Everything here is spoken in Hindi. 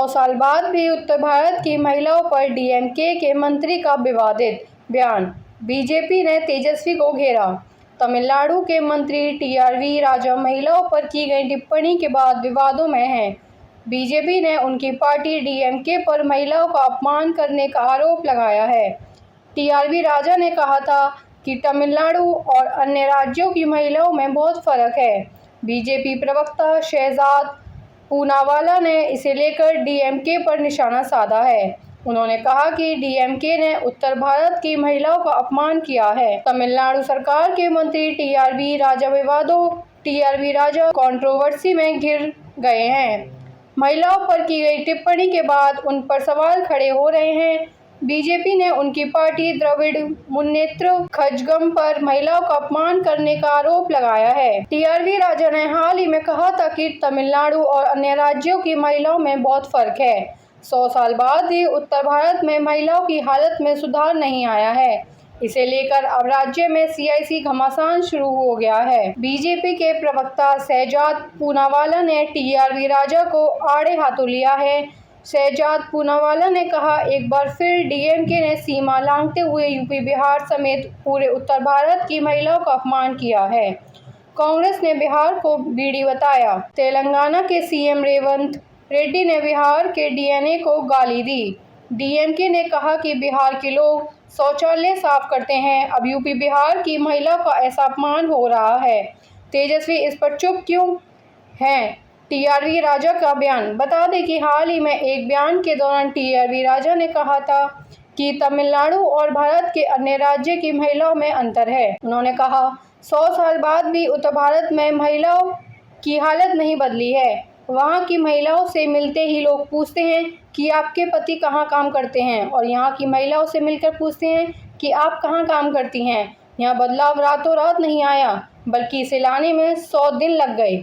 100 साल बाद भी उत्तर भारत की महिलाओं पर डीएमके के मंत्री का विवादित बयान, बीजेपी ने तेजस्वी को घेरा। तमिलनाडु के मंत्री टीआरवी राजा महिलाओं पर की गई टिप्पणी के बाद विवादों में हैं। बीजेपी ने उनकी पार्टी डीएमके पर महिलाओं का अपमान करने का आरोप लगाया है। टीआरवी राजा ने कहा था कि तमिलनाडु और अन्य राज्यों की महिलाओं में बहुत फर्क है। बीजेपी प्रवक्ता शहजाद पूनावाला ने इसे लेकर डीएमके पर निशाना साधा है। उन्होंने कहा कि डीएमके ने उत्तर भारत की महिलाओं का अपमान किया है। तमिलनाडु सरकार के मंत्री टीआरवी राजा कंट्रोवर्सी में घिर गए हैं। महिलाओं पर की गई टिप्पणी के बाद उन पर सवाल खड़े हो रहे हैं। बीजेपी ने उनकी पार्टी द्रविड़ मुन्नेत्र कझगम पर महिलाओं का अपमान करने का आरोप लगाया है। टीआरवी राजा ने हाल ही में कहा था कि तमिलनाडु और अन्य राज्यों की महिलाओं में बहुत फर्क है। 100 साल बाद भी उत्तर भारत में महिलाओं की हालत में सुधार नहीं आया है। इसे लेकर अब राज्य में सियासी घमासान शुरू हो गया है। बीजेपी के प्रवक्ता शहजाद पूनावाला ने टीआरवी राजा को आड़े हाथों लिया है। शहजाद पूनावाला ने कहा, एक बार फिर डीएमके ने सीमा लांघते हुए यूपी, बिहार समेत पूरे उत्तर भारत की महिलाओं का अपमान किया है। कांग्रेस ने बिहार को बीड़ी बताया। तेलंगाना के सीएम रेवंत रेड्डी ने बिहार के डीएनए को गाली दी। डीएमके ने कहा कि बिहार के लोग शौचालय साफ करते हैं, अब यूपी बिहार की महिलाओं का ऐसा अपमान हो रहा है। तेजस्वी इस पर चुप क्यों हैं? टीआरवी राजा का बयान। बता दें कि हाल ही में एक बयान के दौरान टीआरवी राजा ने कहा था कि तमिलनाडु और भारत के अन्य राज्य की महिलाओं में अंतर है। उन्होंने कहा, 100 साल बाद भी उत्तर भारत में महिलाओं की हालत नहीं बदली है। वहाँ की महिलाओं से मिलते ही लोग पूछते हैं कि आपके पति कहाँ काम करते हैं, और यहाँ की महिलाओं से मिलकर पूछते हैं कि आप कहाँ काम करती हैं। यहाँ बदलाव रातों रात नहीं आया, बल्कि इसे लाने में 100 दिन लग गए।